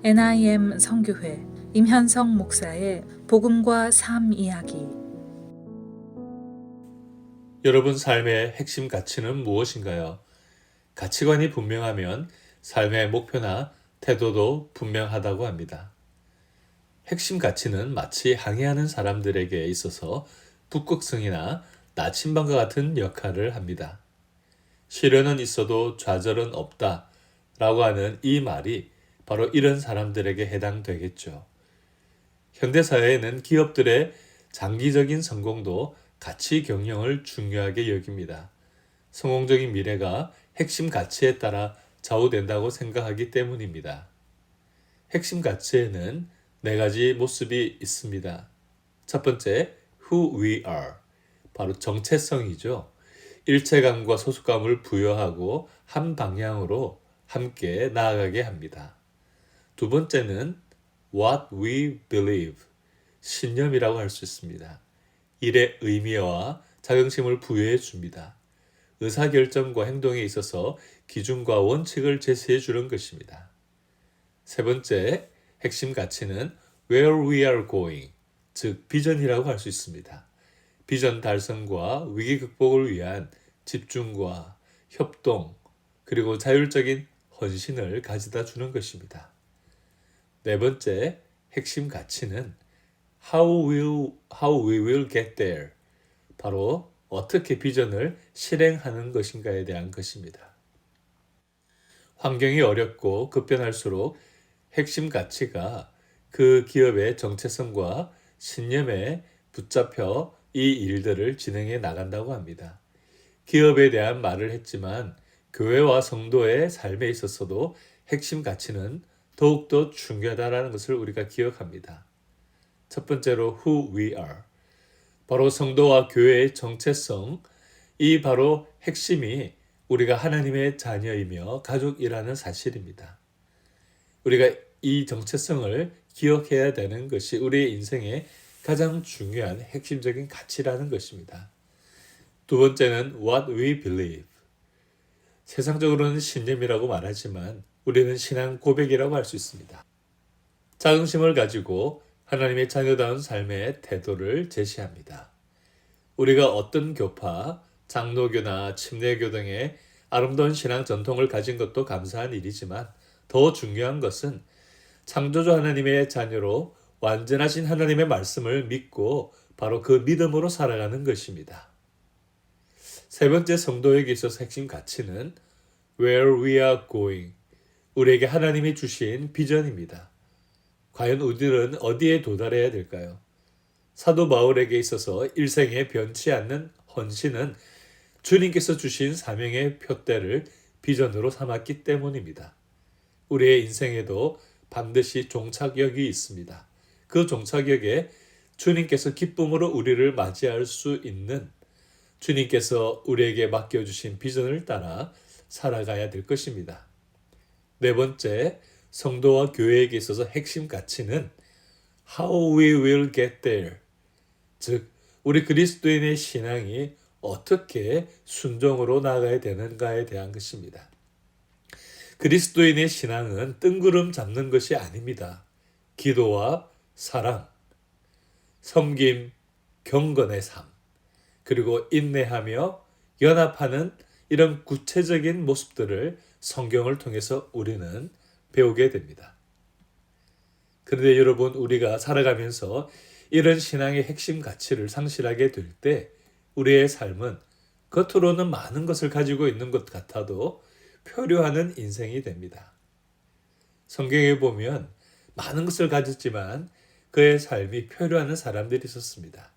NIM 선교회 임현성 목사의 복음과 삶 이야기. 여러분 삶의 핵심 가치는 무엇인가요? 가치관이 분명하면 삶의 목표나 태도도 분명하다고 합니다. 핵심 가치는 마치 항해하는 사람들에게 있어서 북극성이나 나침반과 같은 역할을 합니다. 시련은 있어도 좌절은 없다 라고 하는 이 말이 바로 이런 사람들에게 해당되겠죠. 현대사회에는 기업들의 장기적인 성공도 가치 경영을 중요하게 여깁니다. 성공적인 미래가 핵심 가치에 따라 좌우된다고 생각하기 때문입니다. 핵심 가치에는 네 가지 모습이 있습니다. 첫 번째, who we are. 바로 정체성이죠. 일체감과 소속감을 부여하고 한 방향으로 함께 나아가게 합니다. 두 번째는 what we believe. 신념이라고 할 수 있습니다. 일의 의미와 자긍심을 부여해 줍니다. 의사결정과 행동에 있어서 기준과 원칙을 제시해 주는 것입니다. 세 번째, 핵심 가치는 where we are going, 즉 비전이라고 할 수 있습니다. 비전 달성과 위기 극복을 위한 집중과 협동, 그리고 자율적인 헌신을 가져다 주는 것입니다. 네 번째, 핵심 가치는 how we will get there, 바로 어떻게 비전을 실행하는 것인가에 대한 것입니다. 환경이 어렵고 급변할수록 핵심 가치가 그 기업의 정체성과 신념에 붙잡혀 이 일들을 진행해 나간다고 합니다. 기업에 대한 말을 했지만 교회와 성도의 삶에 있어서도 핵심 가치는 더욱더 중요하다는 것을 우리가 기억합니다. 첫 번째로 who we are. 바로 성도와 교회의 정체성, 이 바로 핵심이 우리가 하나님의 자녀이며 가족이라는 사실입니다. 우리가 이 정체성을 기억해야 되는 것이 우리의 인생의 가장 중요한 핵심적인 가치라는 것입니다. 두 번째는 what we believe. 세상적으로는 신념이라고 말하지만 우리는 신앙 고백이라고 할 수 있습니다. 자긍심을 가지고 하나님의 자녀다운 삶의 태도를 제시합니다. 우리가 어떤 교파, 장로교나 침례교 등의 아름다운 신앙 전통을 가진 것도 감사한 일이지만 더 중요한 것은 창조주 하나님의 자녀로 완전하신 하나님의 말씀을 믿고 바로 그 믿음으로 살아가는 것입니다. 세 번째, 성도에게 있어서 핵심 가치는 where we are going. 우리에게 하나님이 주신 비전입니다. 과연 우리들은 어디에 도달해야 될까요? 사도 바울에게 있어서 일생에 변치 않는 헌신은 주님께서 주신 사명의 표대를 비전으로 삼았기 때문입니다. 우리의 인생에도 반드시 종착역이 있습니다. 그 종착역에 주님께서 기쁨으로 우리를 맞이할 수 있는, 주님께서 우리에게 맡겨주신 비전을 따라 살아가야 될 것입니다. 네 번째, 성도와 교회에게 있어서 핵심 가치는 how we will get there, 즉 우리 그리스도인의 신앙이 어떻게 순종으로 나아가야 되는가에 대한 것입니다. 그리스도인의 신앙은 뜬구름 잡는 것이 아닙니다. 기도와 사랑, 섬김, 경건의 삶, 그리고 인내하며 연합하는 이런 구체적인 모습들을 성경을 통해서 우리는 배우게 됩니다. 그런데 여러분, 우리가 살아가면서 이런 신앙의 핵심 가치를 상실하게 될 때 우리의 삶은 겉으로는 많은 것을 가지고 있는 것 같아도 표류하는 인생이 됩니다. 성경에 보면 많은 것을 가졌지만 그의 삶이 표류하는 사람들이 있었습니다.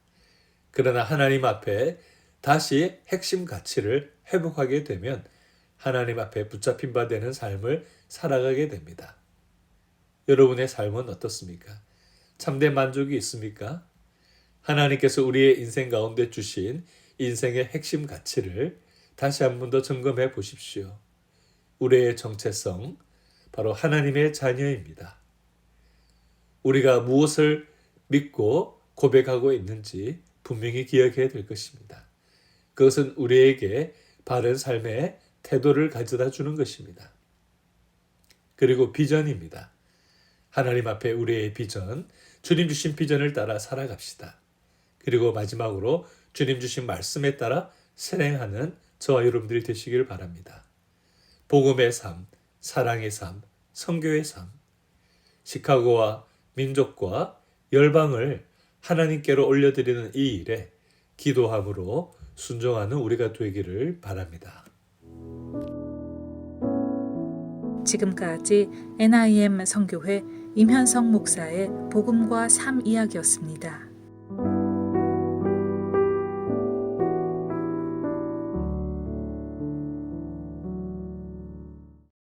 그러나 하나님 앞에 다시 핵심 가치를 회복하게 되면 하나님 앞에 붙잡힌 바 되는 삶을 살아가게 됩니다. 여러분의 삶은 어떻습니까? 참된 만족이 있습니까? 하나님께서 우리의 인생 가운데 주신 인생의 핵심 가치를 다시 한 번 더 점검해 보십시오. 우리의 정체성, 바로 하나님의 자녀입니다. 우리가 무엇을 믿고 고백하고 있는지 분명히 기억해야 될 것입니다. 그것은 우리에게 바른 삶의 태도를 가져다 주는 것입니다. 그리고 비전입니다. 하나님 앞에 우리의 비전, 주님 주신 비전을 따라 살아갑시다. 그리고 마지막으로 주님 주신 말씀에 따라 실행하는 저와 여러분들이 되시길 바랍니다. 복음의 삶, 사랑의 삶, 선교의 삶, 시카고와 민족과 열방을 하나님께로 올려드리는 이 일에 기도함으로 순종하는 우리가 되기를 바랍니다. 지금까지 NIM 선교회 임현성 목사의 복음과 삶 이야기였습니다.